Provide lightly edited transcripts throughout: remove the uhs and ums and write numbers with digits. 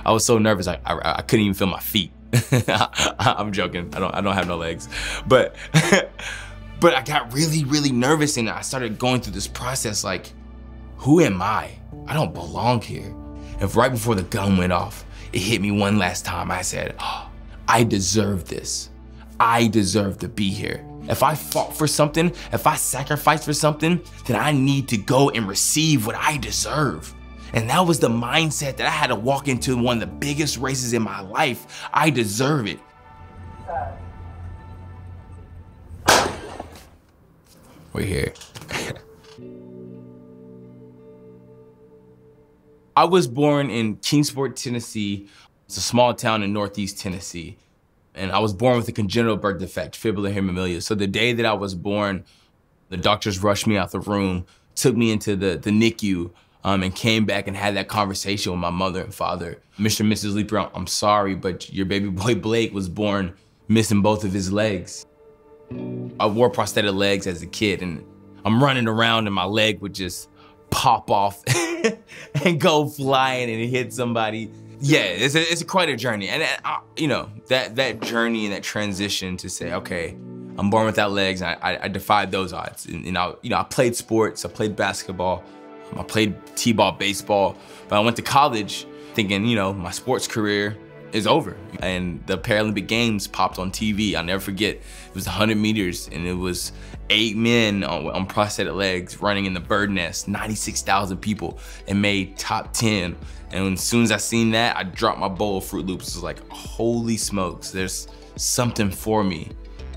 I was so nervous, I couldn't even feel my feet. I'm joking, I don't have no legs. But, but I got really, really nervous and I started going through this process like, who am I? I don't belong here. And right before the gun went off, it hit me one last time. I said, oh, I deserve this. I deserve to be here. If I fought for something, if I sacrificed for something, then I need to go and receive what I deserve. And that was the mindset that I had to walk into one of the biggest races in my life. I deserve it. We're here. I was born in Kingsport, Tennessee. It's a small town in Northeast Tennessee. And I was born with a congenital birth defect, fibula hemimelia. So the day that I was born, the doctors rushed me out the room, took me into the NICU, and came back and had that conversation with my mother and father. Mr. and Mrs. Leeper, I'm sorry, but your baby boy Blake was born missing both of his legs. I wore prosthetic legs as a kid, and I'm running around and my leg would just pop off and go flying and hit somebody. Yeah, it's quite a journey. And you know, that journey and that transition to say, okay, I'm born without legs, and I defied those odds. And I played sports, I played basketball, I played t-ball, baseball, but I went to college thinking, you know, my sports career is over. And the Paralympic Games popped on TV. I'll never forget, it was 100 meters and it was 8 men on prosthetic legs running in the bird nest, 96,000 people, and made top 10. And as soon as I seen that, I dropped my bowl of Fruit Loops. It was like, holy smokes, there's something for me.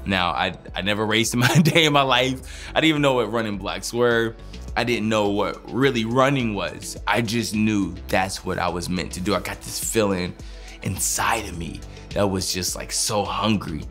Now, I never raced in my day in my life. I didn't even know what running blocks were. I didn't know what really running was. I just knew that's what I was meant to do. I got this feeling inside of me that was just like so hungry.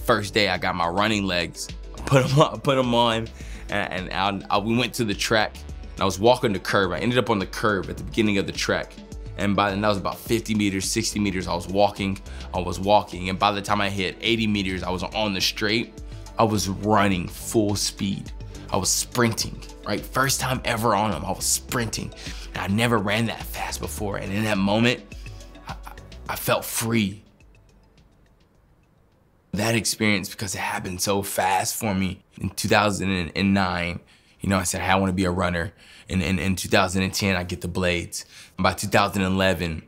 First day I got my running legs, put them on, and we went to the track. And I was walking the curb. I ended up on the curb at the beginning of the track. And by then, that was about 50 meters, 60 meters, I was walking. And by the time I hit 80 meters, I was on the straight. I was running full speed. I was sprinting, right? First time ever on them, I was sprinting. And I never ran that fast before. And in that moment, I felt free. That experience, because it happened so fast for me. In 2009, you know, I said, hey, I want to be a runner. And in 2010, I get the blades. And by 2011,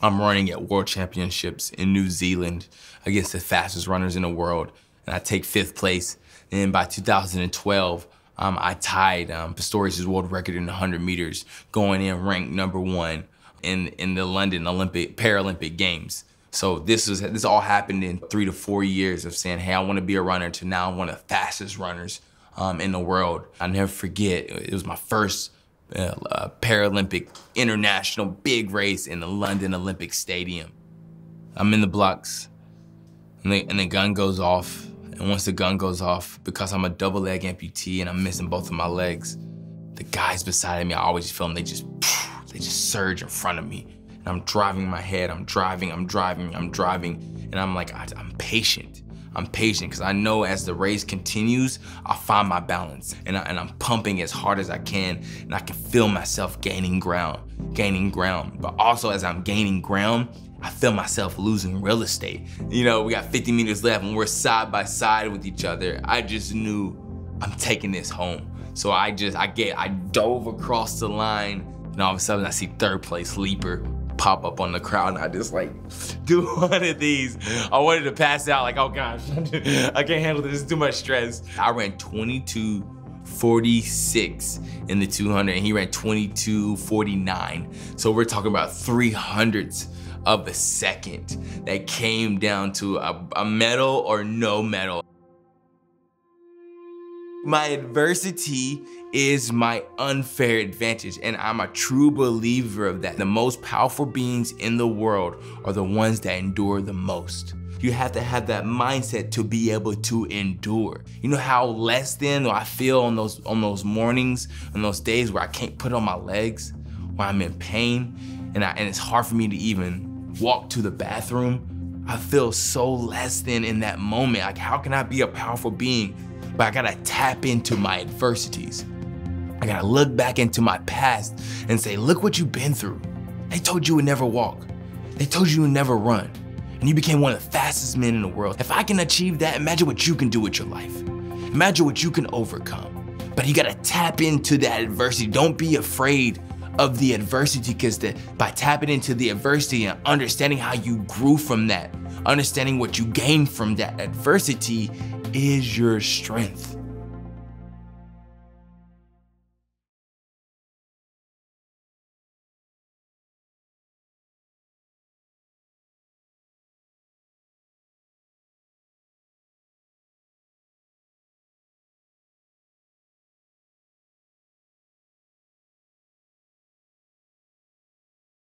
I'm running at World Championships in New Zealand against the fastest runners in the world. And I take 5th place. And by 2012, I tied Pistorius' world record in 100 meters, going in ranked #1 in the London Paralympic Games. So this all happened in 3 to 4 years of saying, hey, I want to be a runner, to now I'm one of the fastest runners in the world. I'll never forget, it was my first Paralympic international big race in the London Olympic Stadium. I'm in the blocks, and the gun goes off. And once the gun goes off, because I'm a double leg amputee and I'm missing both of my legs, the guys beside me, I always feel them, they just surge in front of me. And I'm driving my head, I'm driving, and I'm like, I'm patient. I'm patient, because I know as the race continues, I'll find my balance. And I'm pumping as hard as I can, and I can feel myself gaining ground. But also as I'm gaining ground, I feel myself losing real estate. You know, we got 50 meters left and we're side by side with each other. I just knew I'm taking this home. So I dove across the line, and all of a sudden I see 3rd place Leeper pop up on the crowd, and I just like do one of these. I wanted to pass out, like, oh gosh, I can't handle this, it's too much stress. I ran 22:46 in the 200, and he ran 22:49. So we're talking about 300ths of a second that came down to a medal or no medal. My adversity is my unfair advantage, and I'm a true believer of that. The most powerful beings in the world are the ones that endure the most. You have to have that mindset to be able to endure. You know how less than I feel on those mornings, on those days where I can't put on my legs, where I'm in pain, and it's hard for me to even walk to the bathroom. I feel so less than in that moment. Like, how can I be a powerful being? But I gotta tap into my adversities. I gotta look back into my past and say, look what you've been through. They told you would never walk. They told you would never run. And you became one of the fastest men in the world. If I can achieve that, imagine what you can do with your life. Imagine what you can overcome. But you gotta tap into that adversity. Don't be afraid of the adversity, because by tapping into the adversity and understanding how you grew from that, understanding what you gained from that adversity is your strength.